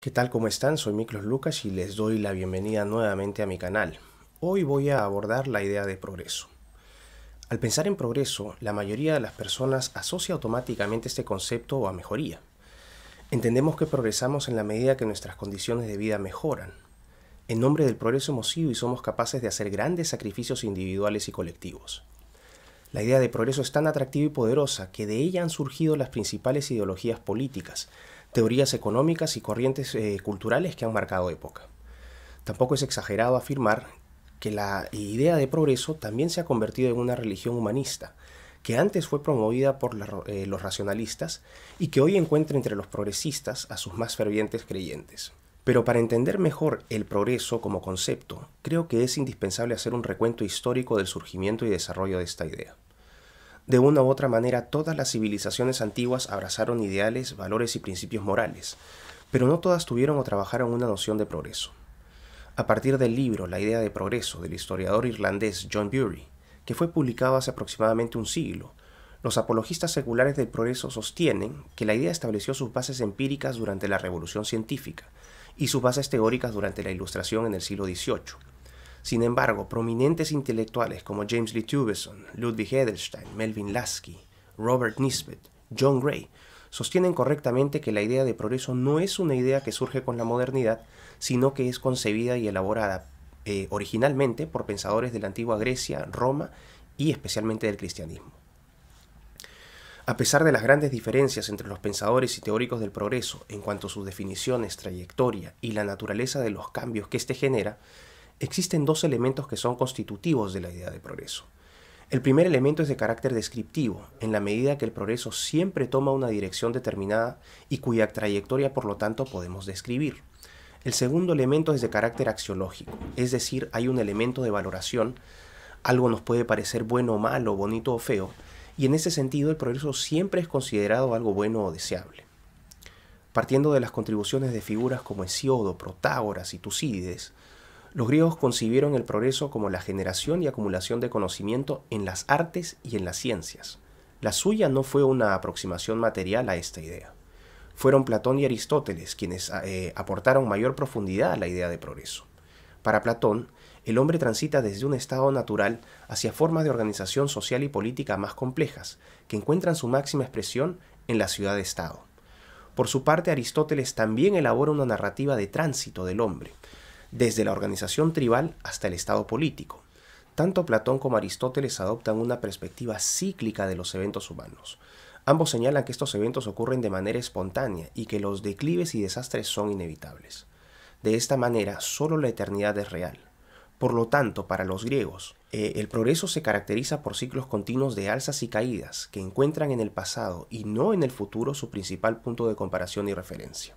¿Qué tal? ¿Cómo están? Soy Miklos Lucas y les doy la bienvenida nuevamente a mi canal. Hoy voy a abordar la idea de progreso. Al pensar en progreso, la mayoría de las personas asocia automáticamente este concepto a mejoría. Entendemos que progresamos en la medida que nuestras condiciones de vida mejoran. En nombre del progreso hemos sido y somos capaces de hacer grandes sacrificios individuales y colectivos. La idea de progreso es tan atractiva y poderosa que de ella han surgido las principales ideologías políticas, teorías económicas y corrientes culturales que han marcado época. Tampoco es exagerado afirmar que la idea de progreso también se ha convertido en una religión humanista, que antes fue promovida por los racionalistas y que hoy encuentra entre los progresistas a sus más fervientes creyentes. Pero para entender mejor el progreso como concepto, creo que es indispensable hacer un recuento histórico del surgimiento y desarrollo de esta idea. De una u otra manera, todas las civilizaciones antiguas abrazaron ideales, valores y principios morales, pero no todas tuvieron o trabajaron una noción de progreso. A partir del libro La idea de progreso del historiador irlandés John Bury, que fue publicado hace aproximadamente un siglo, los apologistas seculares del progreso sostienen que la idea estableció sus bases empíricas durante la Revolución Científica y sus bases teóricas durante la Ilustración en el siglo XVIII. Sin embargo, prominentes intelectuales como James Lee Tuveson, Ludwig Edelstein, Melvin Lasky, Robert Nisbet, John Gray, sostienen correctamente que la idea de progreso no es una idea que surge con la modernidad, sino que es concebida y elaborada originalmente por pensadores de la antigua Grecia, Roma y especialmente del cristianismo. A pesar de las grandes diferencias entre los pensadores y teóricos del progreso en cuanto a sus definiciones, trayectoria y la naturaleza de los cambios que éste genera, existen dos elementos que son constitutivos de la idea de progreso. El primer elemento es de carácter descriptivo, en la medida que el progreso siempre toma una dirección determinada y cuya trayectoria por lo tanto podemos describir. El segundo elemento es de carácter axiológico, es decir, hay un elemento de valoración, algo nos puede parecer bueno o malo, bonito o feo, y en ese sentido el progreso siempre es considerado algo bueno o deseable. Partiendo de las contribuciones de figuras como Hesíodo, Protágoras y Tucídides, los griegos concibieron el progreso como la generación y acumulación de conocimiento en las artes y en las ciencias. La suya no fue una aproximación material a esta idea. Fueron Platón y Aristóteles quienes aportaron mayor profundidad a la idea de progreso. Para Platón, el hombre transita desde un estado natural hacia formas de organización social y política más complejas, que encuentran su máxima expresión en la ciudad-estado. Por su parte, Aristóteles también elabora una narrativa de tránsito del hombre, desde la organización tribal hasta el estado político. Tanto Platón como Aristóteles adoptan una perspectiva cíclica de los eventos humanos. Ambos señalan que estos eventos ocurren de manera espontánea y que los declives y desastres son inevitables. De esta manera, solo la eternidad es real. Por lo tanto, para los griegos, el progreso se caracteriza por ciclos continuos de alzas y caídas que encuentran en el pasado y no en el futuro su principal punto de comparación y referencia.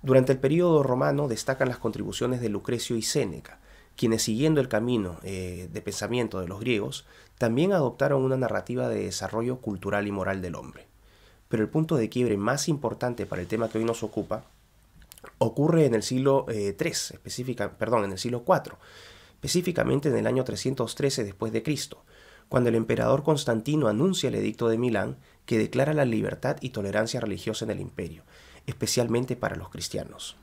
Durante el período romano destacan las contribuciones de Lucrecio y Séneca, quienes siguiendo el camino de pensamiento de los griegos, también adoptaron una narrativa de desarrollo cultural y moral del hombre. Pero el punto de quiebre más importante para el tema que hoy nos ocupa ocurre en el siglo en el siglo IV, específicamente en el año 313 después de Cristo, cuando el emperador Constantino anuncia el Edicto de Milán que declara la libertad y tolerancia religiosa en el imperio, especialmente para los cristianos.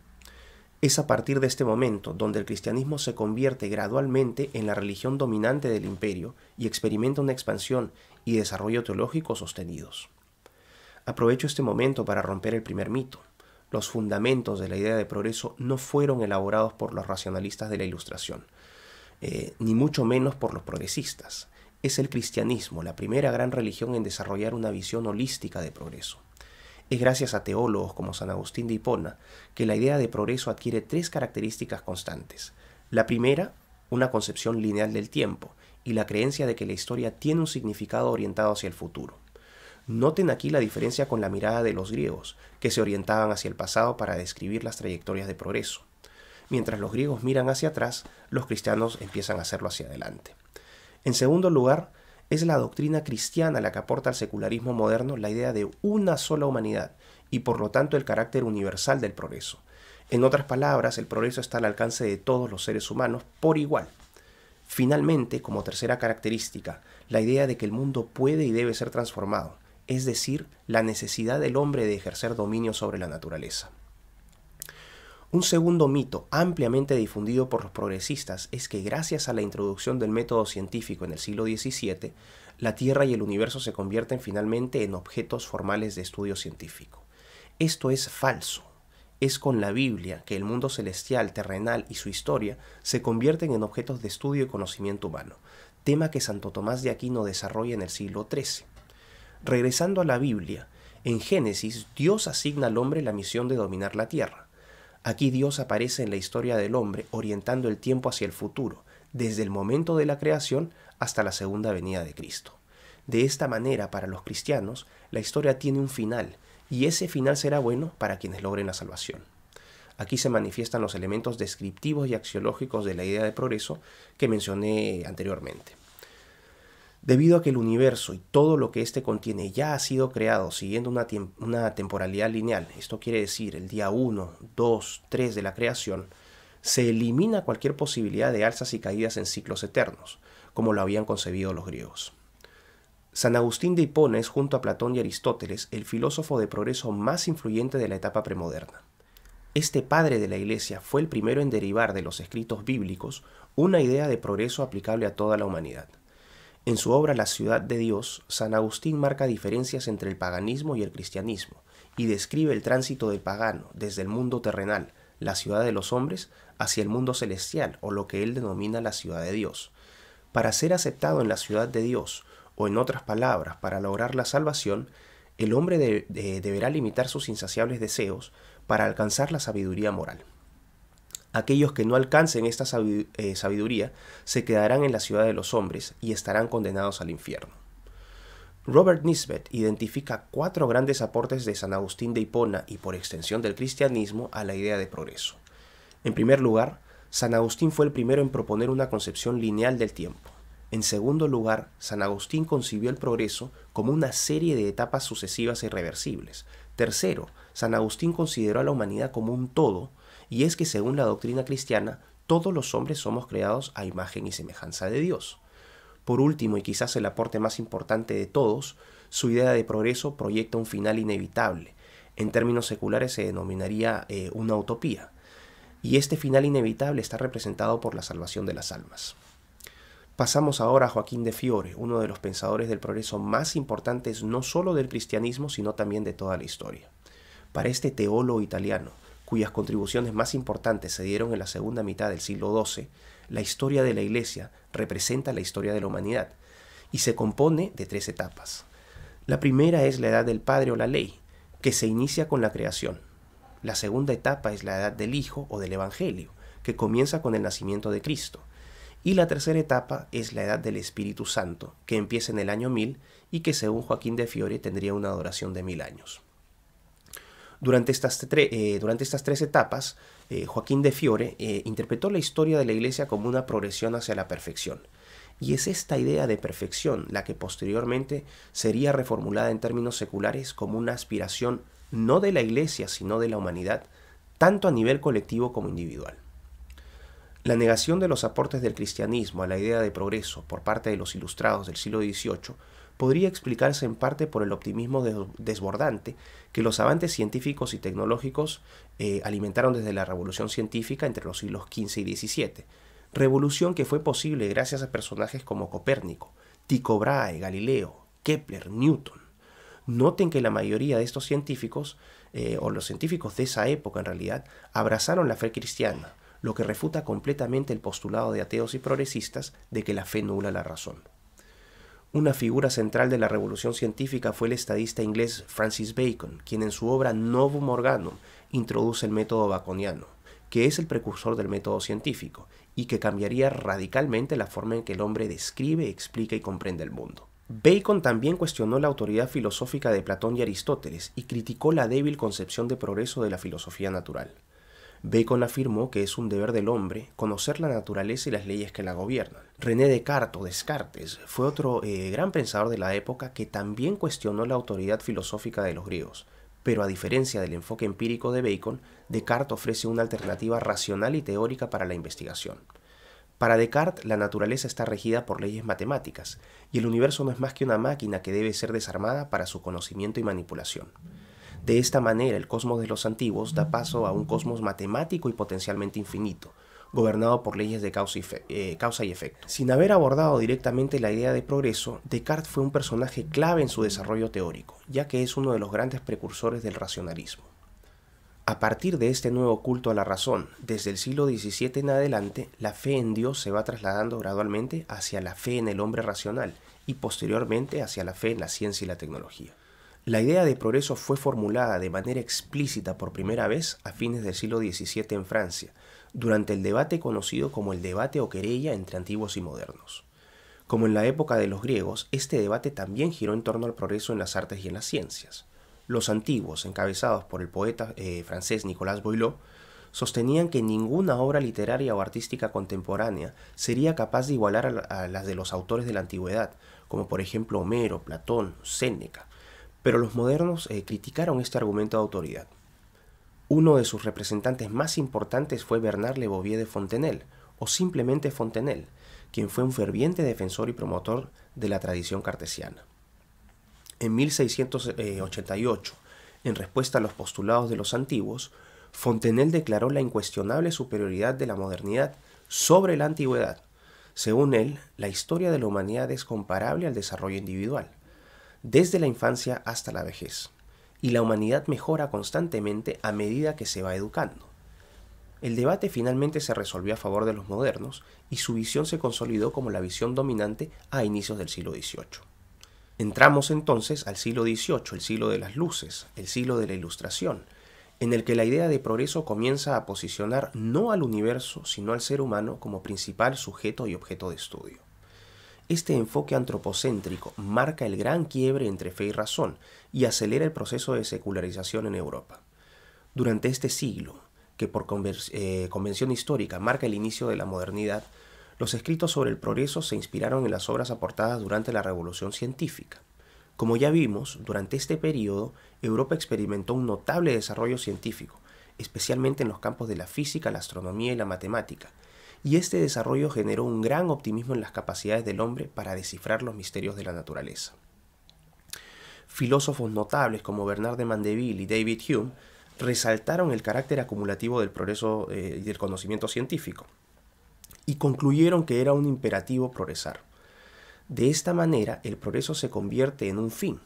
Es a partir de este momento donde el cristianismo se convierte gradualmente en la religión dominante del imperio y experimenta una expansión y desarrollo teológico sostenidos. Aprovecho este momento para romper el primer mito. Los fundamentos de la idea de progreso no fueron elaborados por los racionalistas de la Ilustración, ni mucho menos por los progresistas. Es el cristianismo, la primera gran religión en desarrollar una visión holística de progreso. Es gracias a teólogos como San Agustín de Hipona que la idea de progreso adquiere tres características constantes. La primera, una concepción lineal del tiempo y la creencia de que la historia tiene un significado orientado hacia el futuro. Noten aquí la diferencia con la mirada de los griegos, que se orientaban hacia el pasado para describir las trayectorias de progreso. Mientras los griegos miran hacia atrás, los cristianos empiezan a hacerlo hacia adelante. En segundo lugar, es la doctrina cristiana la que aporta al secularismo moderno la idea de una sola humanidad y por lo tanto el carácter universal del progreso. En otras palabras, el progreso está al alcance de todos los seres humanos por igual. Finalmente, como tercera característica, la idea de que el mundo puede y debe ser transformado, es decir, la necesidad del hombre de ejercer dominio sobre la naturaleza. Un segundo mito ampliamente difundido por los progresistas es que gracias a la introducción del método científico en el siglo XVII, la Tierra y el universo se convierten finalmente en objetos formales de estudio científico. Esto es falso. Es con la Biblia que el mundo celestial, terrenal y su historia se convierten en objetos de estudio y conocimiento humano, tema que Santo Tomás de Aquino desarrolla en el siglo XIII. Regresando a la Biblia, en Génesis, Dios asigna al hombre la misión de dominar la tierra. Aquí Dios aparece en la historia del hombre orientando el tiempo hacia el futuro, desde el momento de la creación hasta la segunda venida de Cristo. De esta manera, para los cristianos, la historia tiene un final, y ese final será bueno para quienes logren la salvación. Aquí se manifiestan los elementos descriptivos y axiológicos de la idea de progreso que mencioné anteriormente. Debido a que el universo y todo lo que éste contiene ya ha sido creado siguiendo una temporalidad lineal, esto quiere decir el día 1, 2, 3 de la creación, se elimina cualquier posibilidad de alzas y caídas en ciclos eternos, como lo habían concebido los griegos. San Agustín de Hipona es, junto a Platón y Aristóteles, el filósofo de progreso más influyente de la etapa premoderna. Este padre de la Iglesia fue el primero en derivar de los escritos bíblicos una idea de progreso aplicable a toda la humanidad. En su obra La ciudad de Dios, San Agustín marca diferencias entre el paganismo y el cristianismo y describe el tránsito del pagano desde el mundo terrenal, la ciudad de los hombres, hacia el mundo celestial o lo que él denomina la ciudad de Dios. Para ser aceptado en la ciudad de Dios, o en otras palabras, para lograr la salvación, el hombre deberá limitar sus insaciables deseos para alcanzar la sabiduría moral. Aquellos que no alcancen esta sabiduría se quedarán en la ciudad de los hombres y estarán condenados al infierno. Robert Nisbet identifica 4 grandes aportes de San Agustín de Hipona y por extensión del cristianismo a la idea de progreso. En primer lugar, San Agustín fue el primero en proponer una concepción lineal del tiempo. En segundo lugar, San Agustín concibió el progreso como una serie de etapas sucesivas e irreversibles. Tercero, San Agustín consideró a la humanidad como un todo, y es que según la doctrina cristiana, todos los hombres somos creados a imagen y semejanza de Dios. Por último, y quizás el aporte más importante de todos, su idea de progreso proyecta un final inevitable. En términos seculares se denominaría una utopía. Y este final inevitable está representado por la salvación de las almas. Pasamos ahora a Joaquín de Fiore, uno de los pensadores del progreso más importantes no solo del cristianismo, sino también de toda la historia. Para este teólogo italiano, cuyas contribuciones más importantes se dieron en la segunda mitad del siglo XII, la historia de la Iglesia representa la historia de la humanidad y se compone de 3 etapas. La primera es la edad del Padre o la ley, que se inicia con la creación. La segunda etapa es la edad del Hijo o del Evangelio, que comienza con el nacimiento de Cristo. Y la tercera etapa es la edad del Espíritu Santo, que empieza en el año 1000 y que según Joaquín de Fiore tendría una duración de 1000 años. Durante estas 3 etapas, Joaquín de Fiore interpretó la historia de la Iglesia como una progresión hacia la perfección. Y es esta idea de perfección la que posteriormente sería reformulada en términos seculares como una aspiración no de la Iglesia, sino de la humanidad, tanto a nivel colectivo como individual. La negación de los aportes del cristianismo a la idea de progreso por parte de los ilustrados del siglo XVIII podría explicarse en parte por el optimismo desbordante que los avances científicos y tecnológicos alimentaron desde la revolución científica entre los siglos XV y XVII, revolución que fue posible gracias a personajes como Copérnico, Tycho Brahe, Galileo, Kepler, Newton. Noten que la mayoría de estos científicos, o los científicos de esa época en realidad, abrazaron la fe cristiana, lo que refuta completamente el postulado de ateos y progresistas de que la fe nubla la razón. Una figura central de la revolución científica fue el estadista inglés Francis Bacon, quien en su obra Novum Organum introduce el método baconiano, que es el precursor del método científico, y que cambiaría radicalmente la forma en que el hombre describe, explica y comprende el mundo. Bacon también cuestionó la autoridad filosófica de Platón y Aristóteles y criticó la débil concepción de progreso de la filosofía natural. Bacon afirmó que es un deber del hombre conocer la naturaleza y las leyes que la gobiernan. René Descartes o Descartes fue otro gran pensador de la época que también cuestionó la autoridad filosófica de los griegos, pero a diferencia del enfoque empírico de Bacon, Descartes ofrece una alternativa racional y teórica para la investigación. Para Descartes, la naturaleza está regida por leyes matemáticas, y el universo no es más que una máquina que debe ser desarmada para su conocimiento y manipulación. De esta manera, el cosmos de los antiguos da paso a un cosmos matemático y potencialmente infinito, gobernado por leyes de causa y efecto. Sin haber abordado directamente la idea de progreso, Descartes fue un personaje clave en su desarrollo teórico, ya que es uno de los grandes precursores del racionalismo. A partir de este nuevo culto a la razón, desde el siglo XVII en adelante, la fe en Dios se va trasladando gradualmente hacia la fe en el hombre racional y posteriormente hacia la fe en la ciencia y la tecnología. La idea de progreso fue formulada de manera explícita por primera vez a fines del siglo XVII en Francia, durante el debate conocido como el debate o querella entre antiguos y modernos. Como en la época de los griegos, este debate también giró en torno al progreso en las artes y en las ciencias. Los antiguos, encabezados por el poeta francés Nicolas Boileau, sostenían que ninguna obra literaria o artística contemporánea sería capaz de igualar a las de los autores de la antigüedad, como por ejemplo Homero, Platón, Séneca. Pero los modernos criticaron este argumento de autoridad. Uno de sus representantes más importantes fue Bernard Le Bovier de Fontenelle, o simplemente Fontenelle, quien fue un ferviente defensor y promotor de la tradición cartesiana. En 1688, en respuesta a los postulados de los antiguos, Fontenelle declaró la incuestionable superioridad de la modernidad sobre la antigüedad. Según él, la historia de la humanidad es comparable al desarrollo individual, desde la infancia hasta la vejez, y la humanidad mejora constantemente a medida que se va educando. El debate finalmente se resolvió a favor de los modernos y su visión se consolidó como la visión dominante a inicios del siglo XVIII. Entramos entonces al siglo XVIII, el siglo de las luces, el siglo de la Ilustración, en el que la idea de progreso comienza a posicionar no al universo, sino al ser humano como principal sujeto y objeto de estudio. Este enfoque antropocéntrico marca el gran quiebre entre fe y razón y acelera el proceso de secularización en Europa. Durante este siglo, que por convención histórica marca el inicio de la modernidad, los escritos sobre el progreso se inspiraron en las obras aportadas durante la Revolución Científica. Como ya vimos, durante este periodo, Europa experimentó un notable desarrollo científico, especialmente en los campos de la física, la astronomía y la matemática, y este desarrollo generó un gran optimismo en las capacidades del hombre para descifrar los misterios de la naturaleza. Filósofos notables como Bernard de Mandeville y David Hume resaltaron el carácter acumulativo del progreso y del conocimiento científico, y concluyeron que era un imperativo progresar. De esta manera, el progreso se convierte en un fin.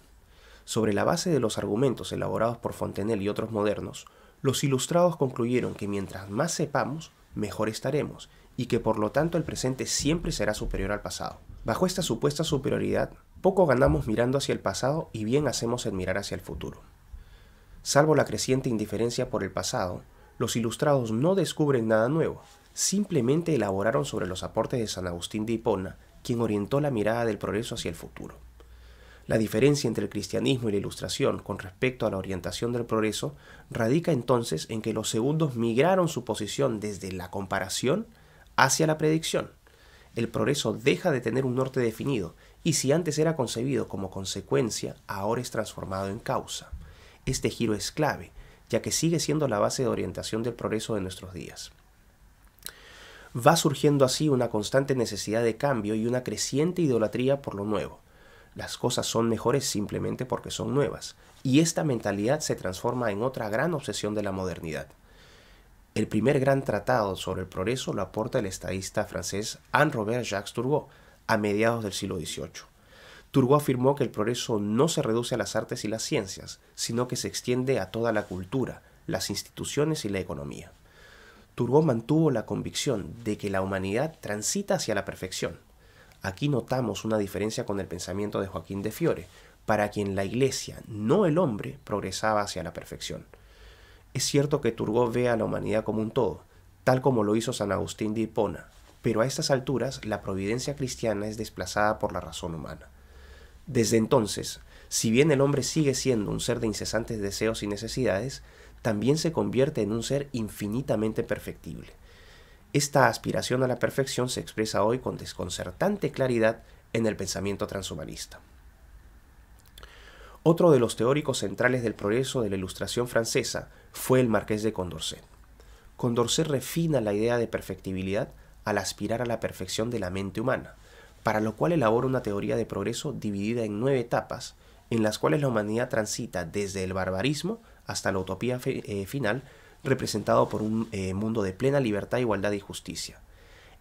Sobre la base de los argumentos elaborados por Fontenelle y otros modernos, los ilustrados concluyeron que mientras más sepamos, mejor estaremos, y que por lo tanto el presente siempre será superior al pasado. Bajo esta supuesta superioridad, poco ganamos mirando hacia el pasado y bien hacemos en mirar hacia el futuro. Salvo la creciente indiferencia por el pasado, los ilustrados no descubren nada nuevo, simplemente elaboraron sobre los aportes de San Agustín de Hipona, quien orientó la mirada del progreso hacia el futuro. La diferencia entre el cristianismo y la Ilustración con respecto a la orientación del progreso radica entonces en que los segundos migraron su posición desde la comparación hacia la predicción. El progreso deja de tener un norte definido, y si antes era concebido como consecuencia, ahora es transformado en causa. Este giro es clave, ya que sigue siendo la base de orientación del progreso de nuestros días. Va surgiendo así una constante necesidad de cambio y una creciente idolatría por lo nuevo. Las cosas son mejores simplemente porque son nuevas, y esta mentalidad se transforma en otra gran obsesión de la modernidad. El primer gran tratado sobre el progreso lo aporta el estadista francés Henri Jacques Turgot a mediados del siglo XVIII. Turgot afirmó que el progreso no se reduce a las artes y las ciencias, sino que se extiende a toda la cultura, las instituciones y la economía. Turgot mantuvo la convicción de que la humanidad transita hacia la perfección. Aquí notamos una diferencia con el pensamiento de Joaquín de Fiore, para quien la Iglesia, no el hombre, progresaba hacia la perfección. Es cierto que Turgot ve a la humanidad como un todo, tal como lo hizo San Agustín de Hipona, pero a estas alturas la providencia cristiana es desplazada por la razón humana. Desde entonces, si bien el hombre sigue siendo un ser de incesantes deseos y necesidades, también se convierte en un ser infinitamente perfectible. Esta aspiración a la perfección se expresa hoy con desconcertante claridad en el pensamiento transhumanista. Otro de los teóricos centrales del progreso de la Ilustración francesa fue el Marqués de Condorcet. Condorcet refina la idea de perfectibilidad al aspirar a la perfección de la mente humana, para lo cual elabora una teoría de progreso dividida en 9 etapas, en las cuales la humanidad transita desde el barbarismo hasta la utopía final, representado por un mundo de plena libertad, igualdad y justicia.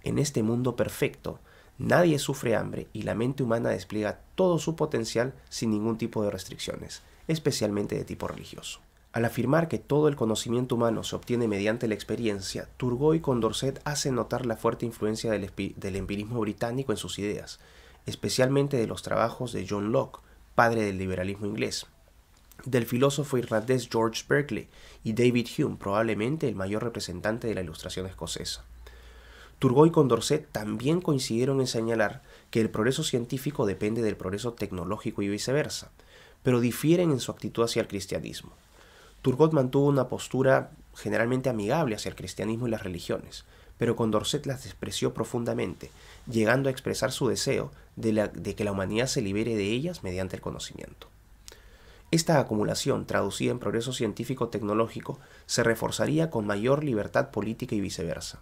En este mundo perfecto, nadie sufre hambre y la mente humana despliega todo su potencial sin ningún tipo de restricciones, especialmente de tipo religioso. Al afirmar que todo el conocimiento humano se obtiene mediante la experiencia, Turgot y Condorcet hacen notar la fuerte influencia del empirismo británico en sus ideas, especialmente de los trabajos de John Locke, padre del liberalismo inglés, del filósofo irlandés George Berkeley y David Hume, probablemente el mayor representante de la Ilustración escocesa. Turgot y Condorcet también coincidieron en señalar que el progreso científico depende del progreso tecnológico y viceversa, pero difieren en su actitud hacia el cristianismo. Turgot mantuvo una postura generalmente amigable hacia el cristianismo y las religiones, pero Condorcet las despreció profundamente, llegando a expresar su deseo de que la humanidad se libere de ellas mediante el conocimiento. Esta acumulación, traducida en progreso científico-tecnológico, se reforzaría con mayor libertad política y viceversa.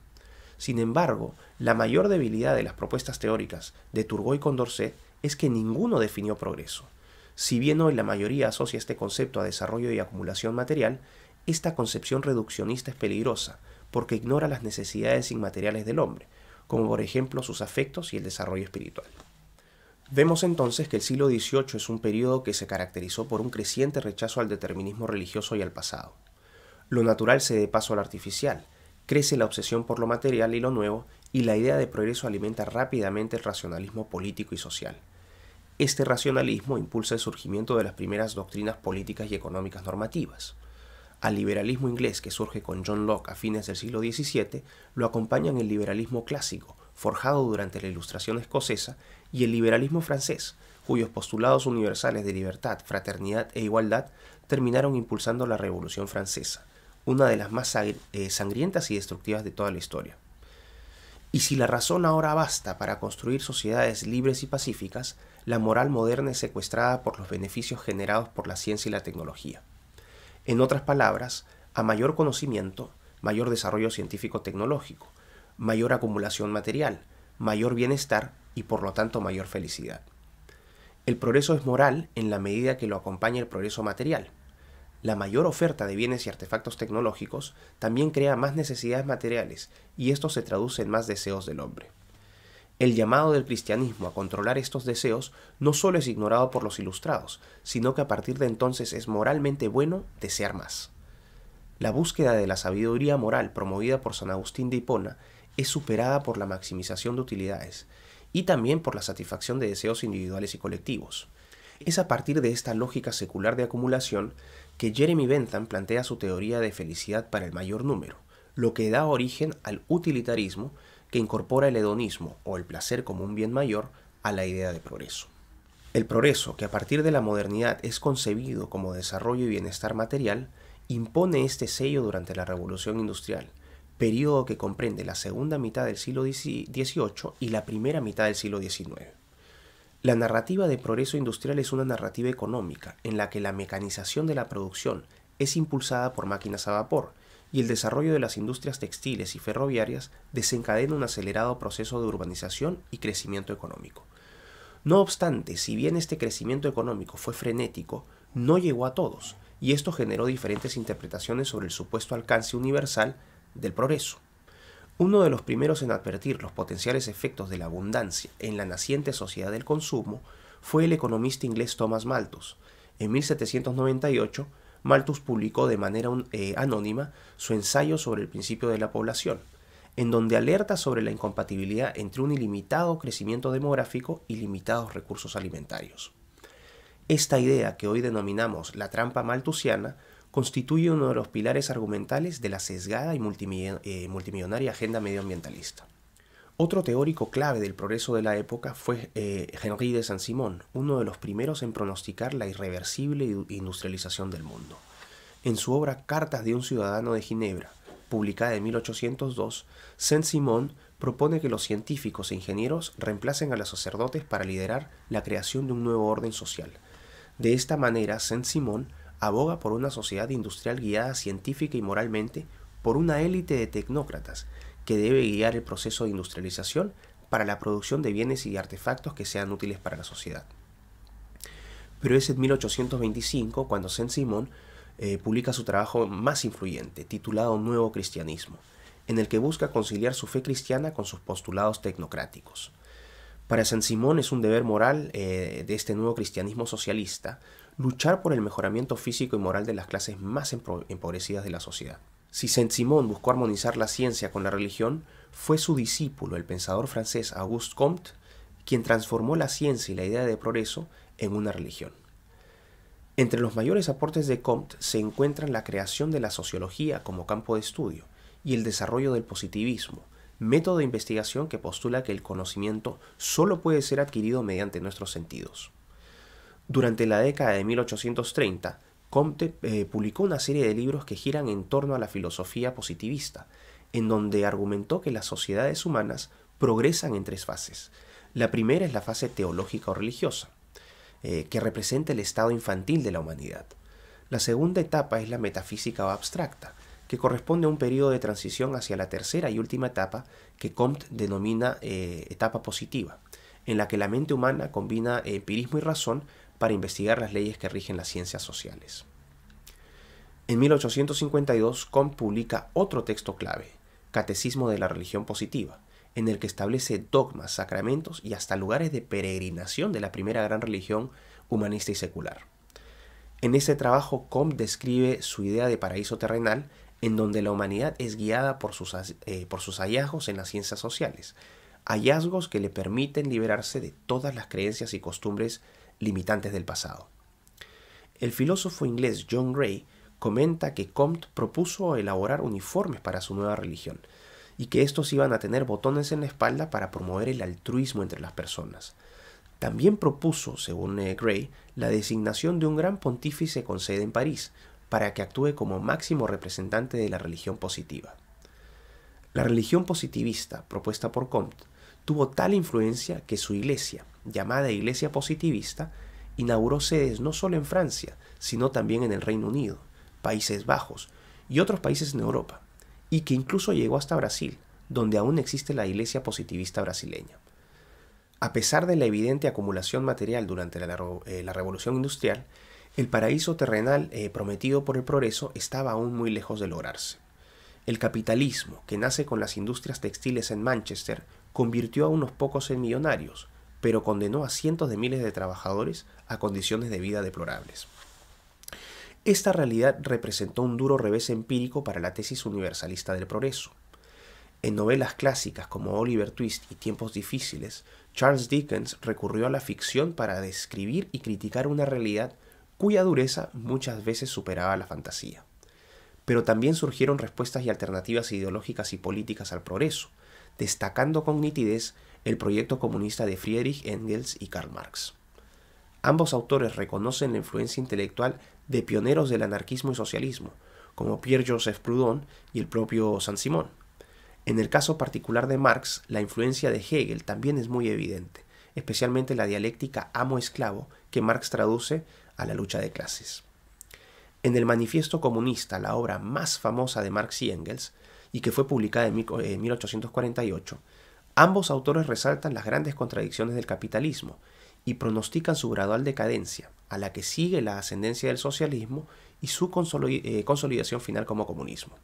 Sin embargo, la mayor debilidad de las propuestas teóricas de Turgot y Condorcet es que ninguno definió progreso. Si bien hoy la mayoría asocia este concepto a desarrollo y acumulación material, esta concepción reduccionista es peligrosa porque ignora las necesidades inmateriales del hombre, como por ejemplo sus afectos y el desarrollo espiritual. Vemos entonces que el siglo XVIII es un periodo que se caracterizó por un creciente rechazo al determinismo religioso y al pasado. Lo natural cede paso al artificial, crece la obsesión por lo material y lo nuevo, y la idea de progreso alimenta rápidamente el racionalismo político y social. Este racionalismo impulsa el surgimiento de las primeras doctrinas políticas y económicas normativas. Al liberalismo inglés, que surge con John Locke a fines del siglo XVII, lo acompañan el liberalismo clásico, forjado durante la Ilustración escocesa, y el liberalismo francés, cuyos postulados universales de libertad, fraternidad e igualdad terminaron impulsando la Revolución Francesa, una de las más sangrientas y destructivas de toda la historia. Y si la razón ahora basta para construir sociedades libres y pacíficas, la moral moderna es secuestrada por los beneficios generados por la ciencia y la tecnología. En otras palabras, a mayor conocimiento, mayor desarrollo científico-tecnológico, mayor acumulación material, mayor bienestar y por lo tanto mayor felicidad. El progreso es moral en la medida que lo acompaña el progreso material. La mayor oferta de bienes y artefactos tecnológicos también crea más necesidades materiales y esto se traduce en más deseos del hombre. El llamado del cristianismo a controlar estos deseos no solo es ignorado por los ilustrados, sino que a partir de entonces es moralmente bueno desear más. La búsqueda de la sabiduría moral promovida por San Agustín de Hipona es superada por la maximización de utilidades y también por la satisfacción de deseos individuales y colectivos. Es a partir de esta lógica secular de acumulación que Jeremy Bentham plantea su teoría de felicidad para el mayor número, lo que da origen al utilitarismo que incorpora el hedonismo o el placer como un bien mayor a la idea de progreso. El progreso, que a partir de la modernidad es concebido como desarrollo y bienestar material, impone este sello durante la Revolución Industrial, periodo que comprende la segunda mitad del siglo XVIII y la primera mitad del siglo XIX. La narrativa de progreso industrial es una narrativa económica en la que la mecanización de la producción es impulsada por máquinas a vapor y el desarrollo de las industrias textiles y ferroviarias desencadena un acelerado proceso de urbanización y crecimiento económico. No obstante, si bien este crecimiento económico fue frenético, no llegó a todos, y esto generó diferentes interpretaciones sobre el supuesto alcance universal del progreso. Uno de los primeros en advertir los potenciales efectos de la abundancia en la naciente sociedad del consumo fue el economista inglés Thomas Malthus. En 1798, Malthus publicó de manera anónima su ensayo sobre el principio de la población, en donde alerta sobre la incompatibilidad entre un ilimitado crecimiento demográfico y limitados recursos alimentarios. Esta idea, que hoy denominamos la trampa malthusiana, constituye uno de los pilares argumentales de la sesgada y multimillonaria agenda medioambientalista. Otro teórico clave del progreso de la época fue Henri de Saint-Simon, uno de los primeros en pronosticar la irreversible industrialización del mundo. En su obra Cartas de un ciudadano de Ginebra, publicada en 1802, Saint-Simon propone que los científicos e ingenieros reemplacen a los sacerdotes para liderar la creación de un nuevo orden social. De esta manera, Saint-Simon aboga por una sociedad industrial guiada científica y moralmente por una élite de tecnócratas que debe guiar el proceso de industrialización para la producción de bienes y artefactos que sean útiles para la sociedad. pero es en 1825 cuando Saint-Simon publica su trabajo más influyente, titulado Nuevo Cristianismo, en el que busca conciliar su fe cristiana con sus postulados tecnocráticos. Para Saint-Simon es un deber moral de este nuevo cristianismo socialista luchar por el mejoramiento físico y moral de las clases más empobrecidas de la sociedad. Si Saint-Simon buscó armonizar la ciencia con la religión, fue su discípulo, el pensador francés Auguste Comte, quien transformó la ciencia y la idea de progreso en una religión. Entre los mayores aportes de Comte se encuentran la creación de la sociología como campo de estudio y el desarrollo del positivismo, método de investigación que postula que el conocimiento solo puede ser adquirido mediante nuestros sentidos. Durante la década de 1830, Comte publicó una serie de libros que giran en torno a la filosofía positivista, en donde argumentó que las sociedades humanas progresan en tres fases. La primera es la fase teológica o religiosa, que representa el estado infantil de la humanidad. La segunda etapa es la metafísica o abstracta, que corresponde a un periodo de transición hacia la tercera y última etapa que Comte denomina etapa positiva, en la que la mente humana combina empirismo y razón para investigar las leyes que rigen las ciencias sociales. En 1852, Comte publica otro texto clave, Catecismo de la Religión Positiva, en el que establece dogmas, sacramentos y hasta lugares de peregrinación de la primera gran religión humanista y secular. En este trabajo, Comte describe su idea de paraíso terrenal, en donde la humanidad es guiada por sus hallazgos en las ciencias sociales, hallazgos que le permiten liberarse de todas las creencias y costumbres limitantes del pasado. El filósofo inglés John Gray comenta que Comte propuso elaborar uniformes para su nueva religión, y que estos iban a tener botones en la espalda para promover el altruismo entre las personas. También propuso, según Gray, la designación de un gran pontífice con sede en París, para que actúe como máximo representante de la religión positiva. La religión positivista, propuesta por Comte, tuvo tal influencia que su iglesia, llamada Iglesia Positivista, inauguró sedes no solo en Francia, sino también en el Reino Unido, Países Bajos y otros países en Europa, y que incluso llegó hasta Brasil, donde aún existe la Iglesia Positivista brasileña. A pesar de la evidente acumulación material durante la Revolución Industrial, el paraíso terrenal prometido por el progreso estaba aún muy lejos de lograrse. El capitalismo, que nace con las industrias textiles en Manchester, convirtió a unos pocos en millonarios, pero condenó a cientos de miles de trabajadores a condiciones de vida deplorables. Esta realidad representó un duro revés empírico para la tesis universalista del progreso. En novelas clásicas como Oliver Twist y Tiempos difíciles, Charles Dickens recurrió a la ficción para describir y criticar una realidad cuya dureza muchas veces superaba la fantasía. Pero también surgieron respuestas y alternativas ideológicas y políticas al progreso, destacando con nitidez el proyecto comunista de Friedrich Engels y Karl Marx. Ambos autores reconocen la influencia intelectual de pioneros del anarquismo y socialismo, como Pierre-Joseph Proudhon y el propio Saint-Simon. En el caso particular de Marx, la influencia de Hegel también es muy evidente, especialmente la dialéctica amo-esclavo que Marx traduce a la lucha de clases. En el Manifiesto Comunista, la obra más famosa de Marx y Engels, y que fue publicada en 1848, ambos autores resaltan las grandes contradicciones del capitalismo y pronostican su gradual decadencia, a la que sigue la ascendencia del socialismo y su consolidación final como comunismo.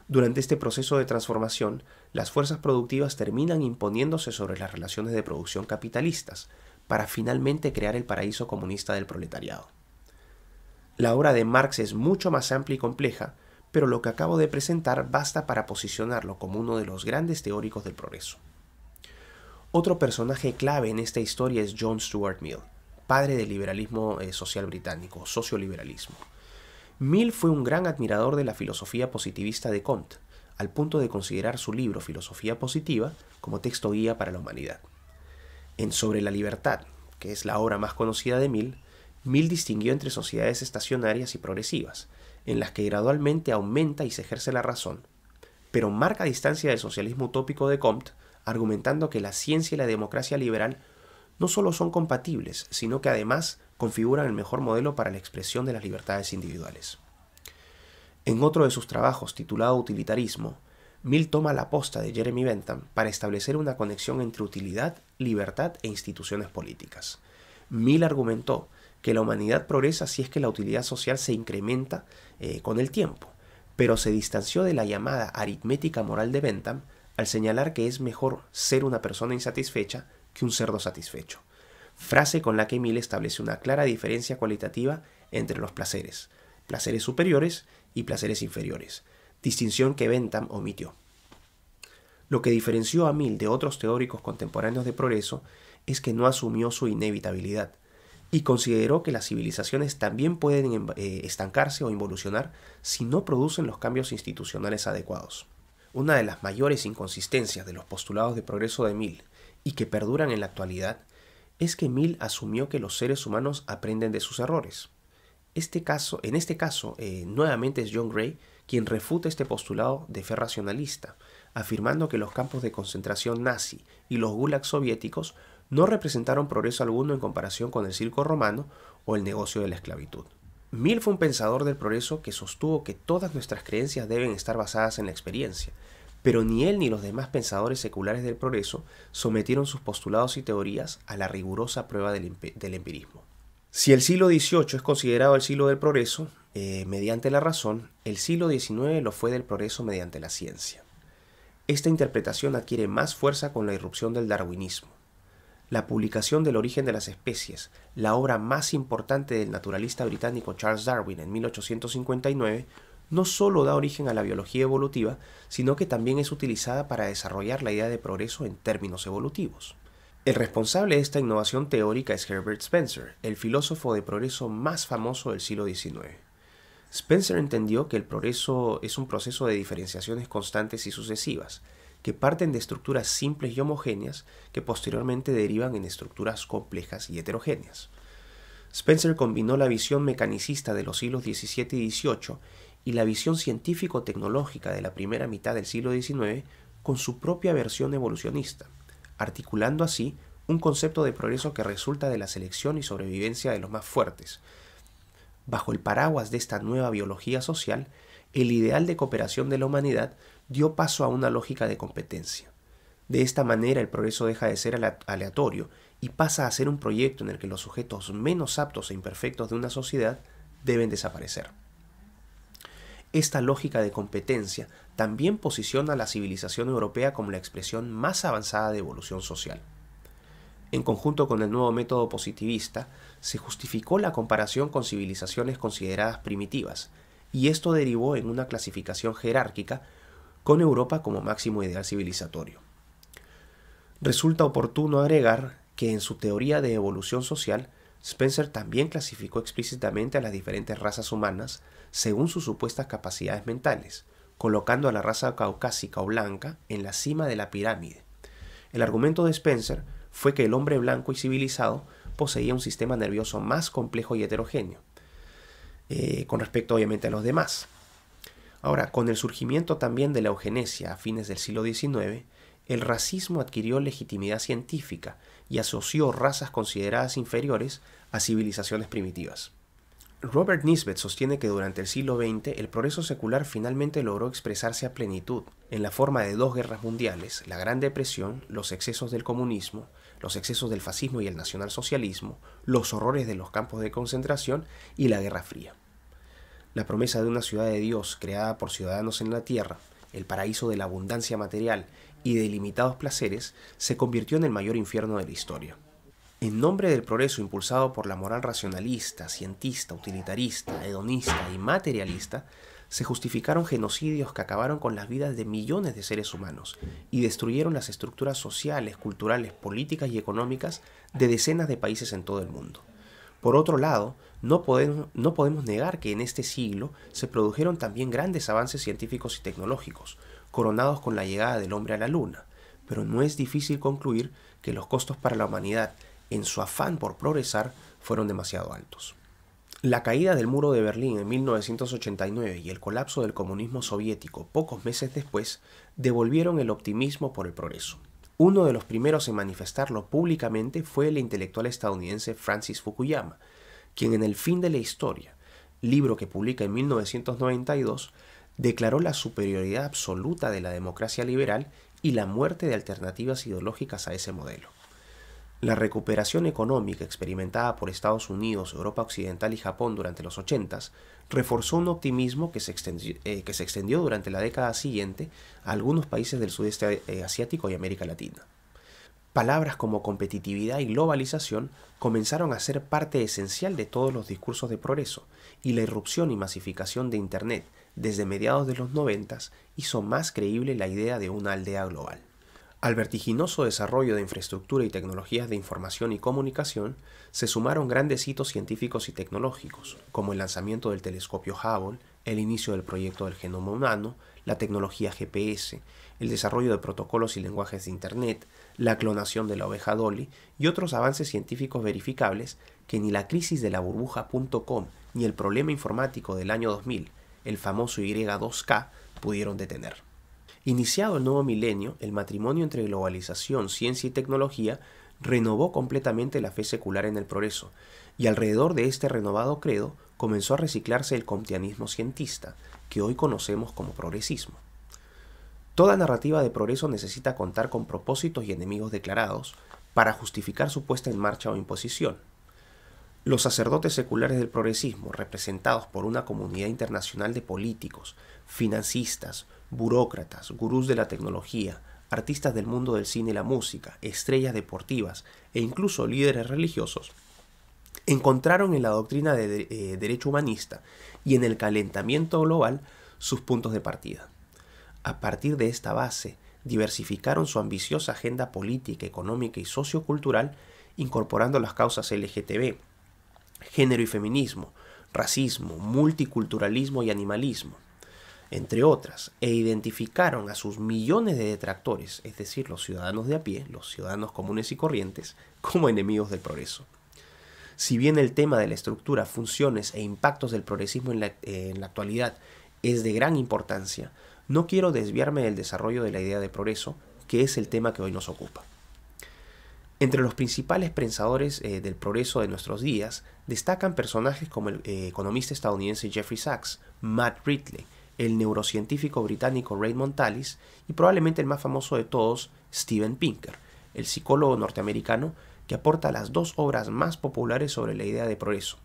Durante este proceso de transformación, las fuerzas productivas terminan imponiéndose sobre las relaciones de producción capitalistas, para finalmente crear el paraíso comunista del proletariado. La obra de Marx es mucho más amplia y compleja, pero lo que acabo de presentar basta para posicionarlo como uno de los grandes teóricos del progreso. Otro personaje clave en esta historia es John Stuart Mill, padre del liberalismo social británico, socioliberalismo. Mill fue un gran admirador de la filosofía positivista de Comte, al punto de considerar su libro Filosofía Positiva como texto guía para la humanidad. En Sobre la Libertad, que es la obra más conocida de Mill, Mill distinguió entre sociedades estacionarias y progresivas, en las que gradualmente aumenta y se ejerce la razón, pero marca distancia del socialismo utópico de Comte, argumentando que la ciencia y la democracia liberal no solo son compatibles, sino que además configuran el mejor modelo para la expresión de las libertades individuales. En otro de sus trabajos, titulado Utilitarismo, Mill toma la posta de Jeremy Bentham para establecer una conexión entre utilidad, libertad e instituciones políticas. Mill argumentó que la humanidad progresa si es que la utilidad social se incrementa con el tiempo, pero se distanció de la llamada aritmética moral de Bentham al señalar que es mejor ser una persona insatisfecha que un cerdo satisfecho, frase con la que Mill establece una clara diferencia cualitativa entre los placeres superiores y placeres inferiores, distinción que Bentham omitió. Lo que diferenció a Mill de otros teóricos contemporáneos de progreso es que no asumió su inevitabilidad y consideró que las civilizaciones también pueden estancarse o involucionar si no producen los cambios institucionales adecuados. Una de las mayores inconsistencias de los postulados de progreso de Mill y que perduran en la actualidad es que Mill asumió que los seres humanos aprenden de sus errores. En este caso, nuevamente es John Gray quien refuta este postulado de fe racionalista, afirmando que los campos de concentración nazi y los gulags soviéticos no representaron progreso alguno en comparación con el circo romano o el negocio de la esclavitud. Mill fue un pensador del progreso que sostuvo que todas nuestras creencias deben estar basadas en la experiencia, pero ni él ni los demás pensadores seculares del progreso sometieron sus postulados y teorías a la rigurosa prueba del empirismo. Si el siglo XVIII es considerado el siglo del progreso mediante la razón, el siglo XIX lo fue del progreso mediante la ciencia. Esta interpretación adquiere más fuerza con la irrupción del darwinismo. La publicación del Origen de las especies, la obra más importante del naturalista británico Charles Darwin en 1859, no solo da origen a la biología evolutiva, sino que también es utilizada para desarrollar la idea de progreso en términos evolutivos. El responsable de esta innovación teórica es Herbert Spencer, el filósofo de progreso más famoso del siglo XIX. Spencer entendió que el progreso es un proceso de diferenciaciones constantes y sucesivas, que parten de estructuras simples y homogéneas que posteriormente derivan en estructuras complejas y heterogéneas. Spencer combinó la visión mecanicista de los siglos XVII y XVIII y la visión científico-tecnológica de la primera mitad del siglo XIX con su propia versión evolucionista, articulando así un concepto de progreso que resulta de la selección y sobrevivencia de los más fuertes. Bajo el paraguas de esta nueva biología social, el ideal de cooperación de la humanidad dio paso a una lógica de competencia. De esta manera el progreso deja de ser aleatorio y pasa a ser un proyecto en el que los sujetos menos aptos e imperfectos de una sociedad deben desaparecer. Esta lógica de competencia también posiciona a la civilización europea como la expresión más avanzada de evolución social. En conjunto con el nuevo método positivista, se justificó la comparación con civilizaciones consideradas primitivas, y esto derivó en una clasificación jerárquica con Europa como máximo ideal civilizatorio. Resulta oportuno agregar que en su teoría de evolución social, Spencer también clasificó explícitamente a las diferentes razas humanas según sus supuestas capacidades mentales, colocando a la raza caucásica o blanca en la cima de la pirámide. El argumento de Spencer fue que el hombre blanco y civilizado poseía un sistema nervioso más complejo y heterogéneo, con respecto obviamente a los demás. Ahora, con el surgimiento también de la eugenesia a fines del siglo XIX, el racismo adquirió legitimidad científica y asoció razas consideradas inferiores a civilizaciones primitivas. Robert Nisbet sostiene que durante el siglo XX el progreso secular finalmente logró expresarse a plenitud en la forma de dos guerras mundiales, la Gran Depresión, los excesos del comunismo, los excesos del fascismo y el nacionalsocialismo, los horrores de los campos de concentración y la Guerra Fría. La promesa de una ciudad de Dios creada por ciudadanos en la tierra, el paraíso de la abundancia material y de ilimitados placeres, se convirtió en el mayor infierno de la historia. En nombre del progreso impulsado por la moral racionalista, cientista, utilitarista, hedonista y materialista, se justificaron genocidios que acabaron con las vidas de millones de seres humanos y destruyeron las estructuras sociales, culturales, políticas y económicas de decenas de países en todo el mundo. Por otro lado, no podemos negar que en este siglo se produjeron también grandes avances científicos y tecnológicos, coronados con la llegada del hombre a la Luna, pero no es difícil concluir que los costos para la humanidad, en su afán por progresar, fueron demasiado altos. La caída del muro de Berlín en 1989 y el colapso del comunismo soviético pocos meses después devolvieron el optimismo por el progreso. Uno de los primeros en manifestarlo públicamente fue el intelectual estadounidense Francis Fukuyama, quien en El fin de la historia, libro que publica en 1992, declaró la superioridad absoluta de la democracia liberal y la muerte de alternativas ideológicas a ese modelo. La recuperación económica experimentada por Estados Unidos, Europa Occidental y Japón durante los 80s reforzó un optimismo que se extendió durante la década siguiente a algunos países del sudeste asiático y América Latina. Palabras como competitividad y globalización comenzaron a ser parte esencial de todos los discursos de progreso, y la irrupción y masificación de Internet desde mediados de los 90s hizo más creíble la idea de una aldea global. Al vertiginoso desarrollo de infraestructura y tecnologías de información y comunicación, se sumaron grandes hitos científicos y tecnológicos, como el lanzamiento del telescopio Hubble, el inicio del proyecto del genoma humano, la tecnología GPS, el desarrollo de protocolos y lenguajes de Internet, la clonación de la oveja Dolly y otros avances científicos verificables que ni la crisis de la burbuja.com ni el problema informático del año 2000, el famoso Y2K, pudieron detener. Iniciado el nuevo milenio, el matrimonio entre globalización, ciencia y tecnología renovó completamente la fe secular en el progreso, y alrededor de este renovado credo comenzó a reciclarse el comtianismo cientista, que hoy conocemos como progresismo. Toda narrativa de progreso necesita contar con propósitos y enemigos declarados para justificar su puesta en marcha o imposición. Los sacerdotes seculares del progresismo, representados por una comunidad internacional de políticos, financistas, burócratas, gurús de la tecnología, artistas del mundo del cine y la música, estrellas deportivas e incluso líderes religiosos, encontraron en la doctrina de derecho humanista y en el calentamiento global sus puntos de partida. A partir de esta base, diversificaron su ambiciosa agenda política, económica y sociocultural, incorporando las causas LGTB, género y feminismo, racismo, multiculturalismo y animalismo, entre otras, e identificaron a sus millones de detractores, es decir, los ciudadanos de a pie, los ciudadanos comunes y corrientes, como enemigos del progreso. Si bien el tema de la estructura, funciones e impactos del progresismo en la actualidad es de gran importancia, no quiero desviarme del desarrollo de la idea de progreso, que es el tema que hoy nos ocupa. Entre los principales pensadores del progreso de nuestros días destacan personajes como el economista estadounidense Jeffrey Sachs, Matt Ridley, el neurocientífico británico Raymond Tallis y probablemente el más famoso de todos, Steven Pinker, el psicólogo norteamericano que aporta las dos obras más populares sobre la idea de progreso,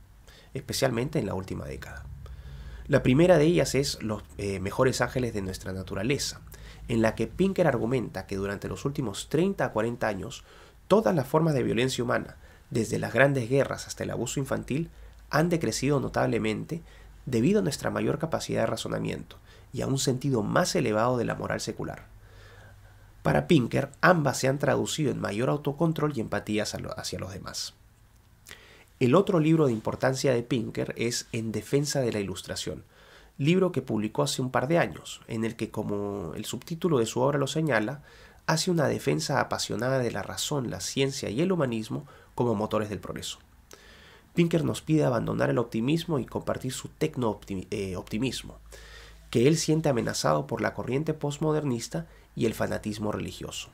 especialmente en la última década. La primera de ellas es Los mejores ángeles de nuestra naturaleza, en la que Pinker argumenta que durante los últimos 30 a 40 años todas las formas de violencia humana, desde las grandes guerras hasta el abuso infantil, han decrecido notablemente debido a nuestra mayor capacidad de razonamiento y a un sentido más elevado de la moral secular. Para Pinker, ambas se han traducido en mayor autocontrol y empatía hacia los demás. El otro libro de importancia de Pinker es En defensa de la ilustración, libro que publicó hace un par de años, en el que, como el subtítulo de su obra lo señala, hace una defensa apasionada de la razón, la ciencia y el humanismo como motores del progreso. Pinker nos pide abandonar el optimismo y compartir su tecno-optimismo, que él siente amenazado por la corriente postmodernista y el fanatismo religioso.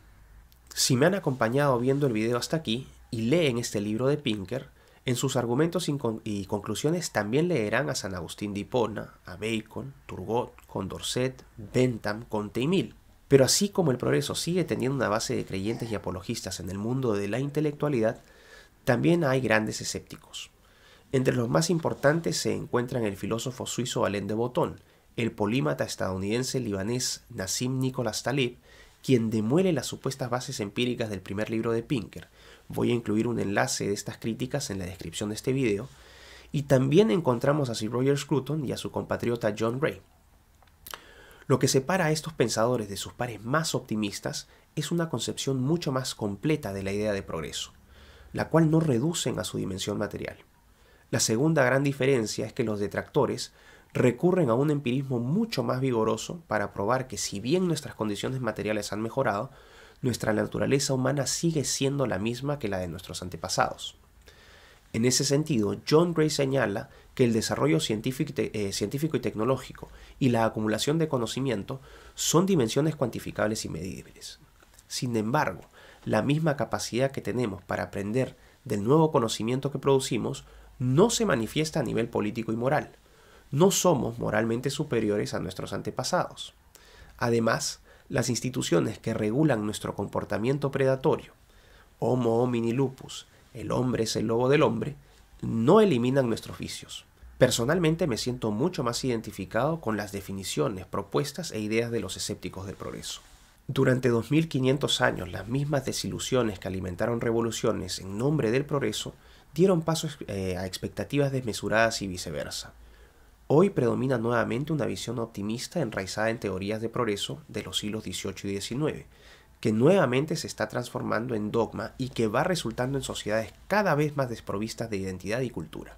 Si me han acompañado viendo el video hasta aquí y leen este libro de Pinker, en sus argumentos y conclusiones también leerán a San Agustín de Hipona, a Bacon, Turgot, Condorcet, Bentham, Comte y Mill. Pero así como el progreso sigue teniendo una base de creyentes y apologistas en el mundo de la intelectualidad, también hay grandes escépticos. Entre los más importantes se encuentran el filósofo suizo Alain de Botton, el polímata estadounidense libanés Nassim Nicholas Taleb, quien demuele las supuestas bases empíricas del primer libro de Pinker. Voy a incluir un enlace de estas críticas en la descripción de este video. Y también encontramos a Sir Roger Scruton y a su compatriota John Gray. Lo que separa a estos pensadores de sus pares más optimistas es una concepción mucho más completa de la idea de progreso, la cual no reducen a su dimensión material. La segunda gran diferencia es que los detractores recurren a un empirismo mucho más vigoroso para probar que si bien nuestras condiciones materiales han mejorado, nuestra naturaleza humana sigue siendo la misma que la de nuestros antepasados. En ese sentido, John Gray señala que el desarrollo científico y tecnológico y la acumulación de conocimiento son dimensiones cuantificables y medibles. Sin embargo, la misma capacidad que tenemos para aprender del nuevo conocimiento que producimos no se manifiesta a nivel político y moral. No somos moralmente superiores a nuestros antepasados. Además, las instituciones que regulan nuestro comportamiento predatorio, Homo homini lupus, el hombre es el lobo del hombre, no eliminan nuestros vicios. Personalmente me siento mucho más identificado con las definiciones, propuestas e ideas de los escépticos del progreso. Durante 2500 años, las mismas desilusiones que alimentaron revoluciones en nombre del progreso dieron paso a expectativas desmesuradas y viceversa. Hoy predomina nuevamente una visión optimista enraizada en teorías de progreso de los siglos XVIII y XIX, que nuevamente se está transformando en dogma y que va resultando en sociedades cada vez más desprovistas de identidad y cultura.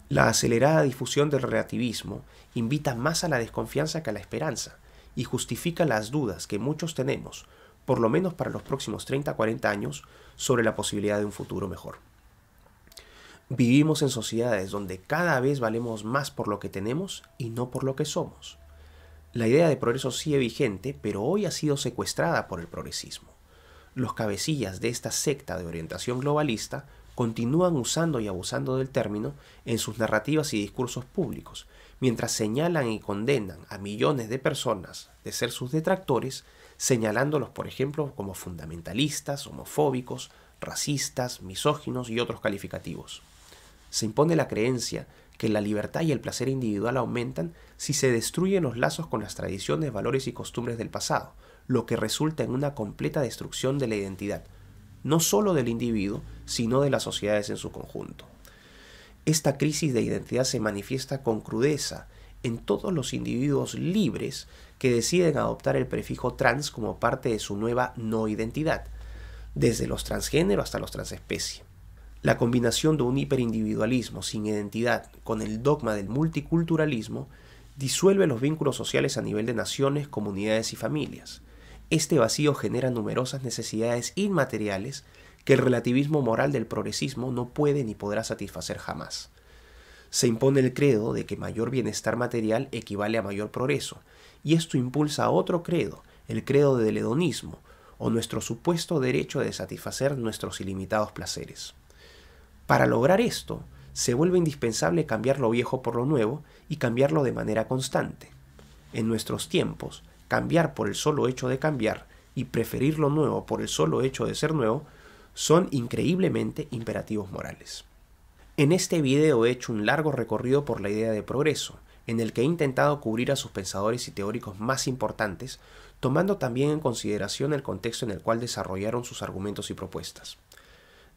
La acelerada difusión del relativismo invita más a la desconfianza que a la esperanza y justifica las dudas que muchos tenemos, por lo menos para los próximos 30-40 años, sobre la posibilidad de un futuro mejor. Vivimos en sociedades donde cada vez valemos más por lo que tenemos y no por lo que somos. La idea de progreso sigue vigente, pero hoy ha sido secuestrada por el progresismo. Los cabecillas de esta secta de orientación globalista continúan usando y abusando del término en sus narrativas y discursos públicos, mientras señalan y condenan a millones de personas de ser sus detractores, señalándolos, por ejemplo, como fundamentalistas, homofóbicos, racistas, misóginos y otros calificativos. Se impone la creencia que la libertad y el placer individual aumentan si se destruyen los lazos con las tradiciones, valores y costumbres del pasado, lo que resulta en una completa destrucción de la identidad, no solo del individuo, sino de las sociedades en su conjunto. Esta crisis de identidad se manifiesta con crudeza en todos los individuos libres que deciden adoptar el prefijo trans como parte de su nueva no identidad, desde los transgénero hasta los transespecie. La combinación de un hiperindividualismo sin identidad con el dogma del multiculturalismo disuelve los vínculos sociales a nivel de naciones, comunidades y familias. Este vacío genera numerosas necesidades inmateriales que el relativismo moral del progresismo no puede ni podrá satisfacer jamás. Se impone el credo de que mayor bienestar material equivale a mayor progreso, y esto impulsa a otro credo, el credo del hedonismo, o nuestro supuesto derecho de satisfacer nuestros ilimitados placeres. Para lograr esto, se vuelve indispensable cambiar lo viejo por lo nuevo y cambiarlo de manera constante. En nuestros tiempos, cambiar por el solo hecho de cambiar y preferir lo nuevo por el solo hecho de ser nuevo son increíblemente imperativos morales. En este video he hecho un largo recorrido por la idea de progreso, en el que he intentado cubrir a sus pensadores y teóricos más importantes, tomando también en consideración el contexto en el cual desarrollaron sus argumentos y propuestas.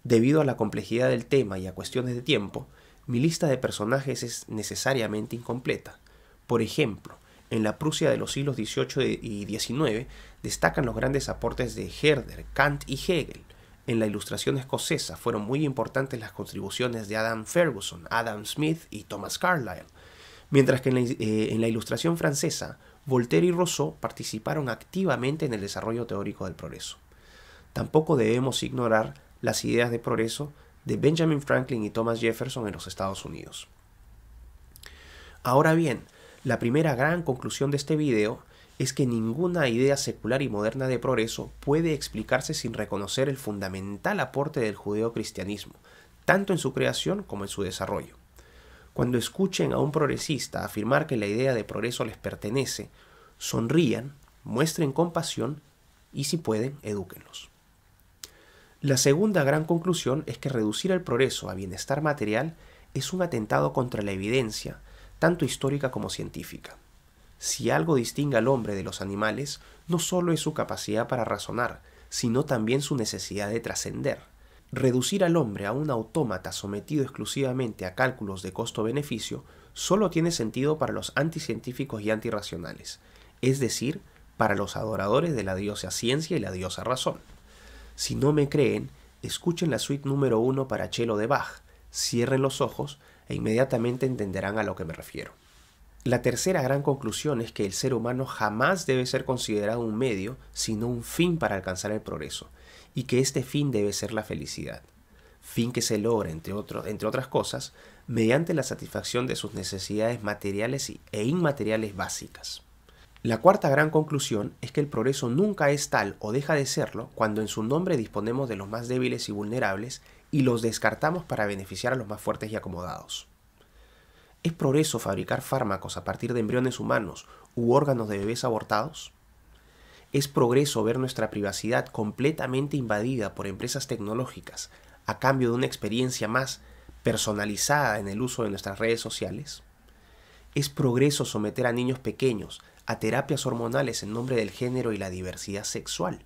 Debido a la complejidad del tema y a cuestiones de tiempo, mi lista de personajes es necesariamente incompleta. Por ejemplo, en la Prusia de los siglos XVIII y XIX destacan los grandes aportes de Herder, Kant y Hegel. En la Ilustración escocesa fueron muy importantes las contribuciones de Adam Ferguson, Adam Smith y Thomas Carlyle, mientras que en la Ilustración francesa, Voltaire y Rousseau participaron activamente en el desarrollo teórico del progreso. Tampoco debemos ignorar las ideas de progreso de Benjamin Franklin y Thomas Jefferson en los Estados Unidos. Ahora bien, la primera gran conclusión de este video es que ninguna idea secular y moderna de progreso puede explicarse sin reconocer el fundamental aporte del judeocristianismo, tanto en su creación como en su desarrollo. Cuando escuchen a un progresista afirmar que la idea de progreso les pertenece, sonrían, muestren compasión y, si pueden, edúquenlos. La segunda gran conclusión es que reducir el progreso a bienestar material es un atentado contra la evidencia, tanto histórica como científica. Si algo distingue al hombre de los animales, no solo es su capacidad para razonar, sino también su necesidad de trascender. Reducir al hombre a un autómata sometido exclusivamente a cálculos de costo-beneficio solo tiene sentido para los anticientíficos y antirracionales, es decir, para los adoradores de la diosa ciencia y la diosa razón. Si no me creen, escuchen la suite número 1 para cello de Bach, cierren los ojos e inmediatamente entenderán a lo que me refiero. La tercera gran conclusión es que el ser humano jamás debe ser considerado un medio, sino un fin para alcanzar el progreso, y que este fin debe ser la felicidad, fin que se logra, entre otras cosas, mediante la satisfacción de sus necesidades materiales e inmateriales básicas. La cuarta gran conclusión es que el progreso nunca es tal o deja de serlo cuando en su nombre disponemos de los más débiles y vulnerables y los descartamos para beneficiar a los más fuertes y acomodados. ¿Es progreso fabricar fármacos a partir de embriones humanos u órganos de bebés abortados? Es progreso ver nuestra privacidad completamente invadida por empresas tecnológicas a cambio de una experiencia más personalizada en el uso de nuestras redes sociales. Es progreso someter a niños pequeños a terapias hormonales en nombre del género y la diversidad sexual.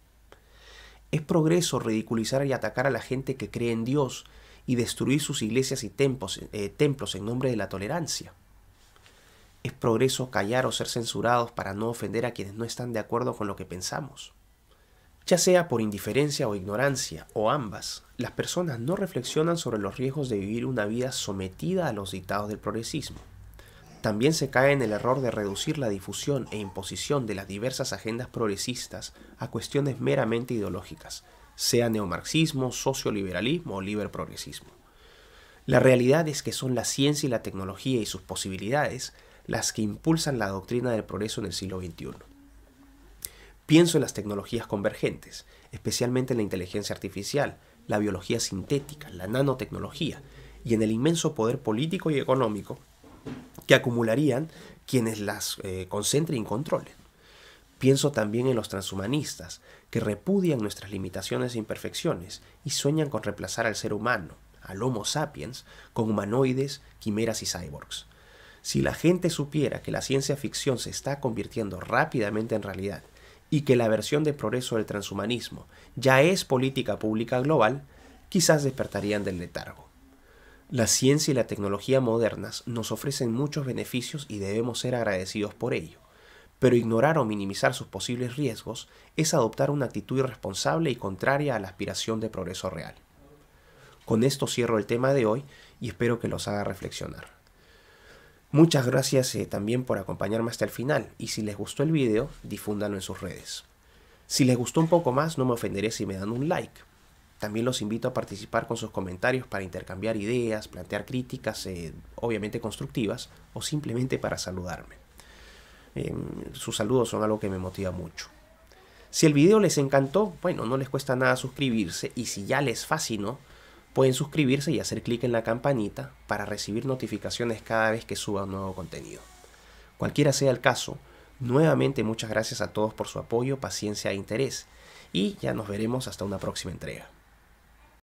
Es progreso ridiculizar y atacar a la gente que cree en Dios y destruir sus iglesias y templos en nombre de la tolerancia. Es progreso callar o ser censurados para no ofender a quienes no están de acuerdo con lo que pensamos. Ya sea por indiferencia o ignorancia, o ambas, las personas no reflexionan sobre los riesgos de vivir una vida sometida a los dictados del progresismo. También se cae en el error de reducir la difusión e imposición de las diversas agendas progresistas a cuestiones meramente ideológicas, sea neomarxismo, socioliberalismo o liberprogresismo. La realidad es que son la ciencia y la tecnología y sus posibilidades las que impulsan la doctrina del progreso en el siglo XXI. Pienso en las tecnologías convergentes, especialmente en la inteligencia artificial, la biología sintética, la nanotecnología, y en el inmenso poder político y económico que acumularían quienes las concentren y controlen. Pienso también en los transhumanistas, que repudian nuestras limitaciones e imperfecciones y sueñan con reemplazar al ser humano, al Homo sapiens, con humanoides, quimeras y cyborgs. Si la gente supiera que la ciencia ficción se está convirtiendo rápidamente en realidad y que la versión de progreso del transhumanismo ya es política pública global, quizás despertarían del letargo. La ciencia y la tecnología modernas nos ofrecen muchos beneficios y debemos ser agradecidos por ello, pero ignorar o minimizar sus posibles riesgos es adoptar una actitud irresponsable y contraria a la aspiración de progreso real. Con esto cierro el tema de hoy y espero que los haga reflexionar. Muchas gracias también por acompañarme hasta el final, y si les gustó el video, difúndanlo en sus redes. Si les gustó un poco más, no me ofenderé si me dan un like. También los invito a participar con sus comentarios para intercambiar ideas, plantear críticas, obviamente constructivas, o simplemente para saludarme. Sus saludos son algo que me motiva mucho. Si el video les encantó, bueno, no les cuesta nada suscribirse, y si ya les fascinó, pueden suscribirse y hacer clic en la campanita para recibir notificaciones cada vez que suba un nuevo contenido. Cualquiera sea el caso, nuevamente muchas gracias a todos por su apoyo, paciencia e interés, y ya nos veremos hasta una próxima entrega.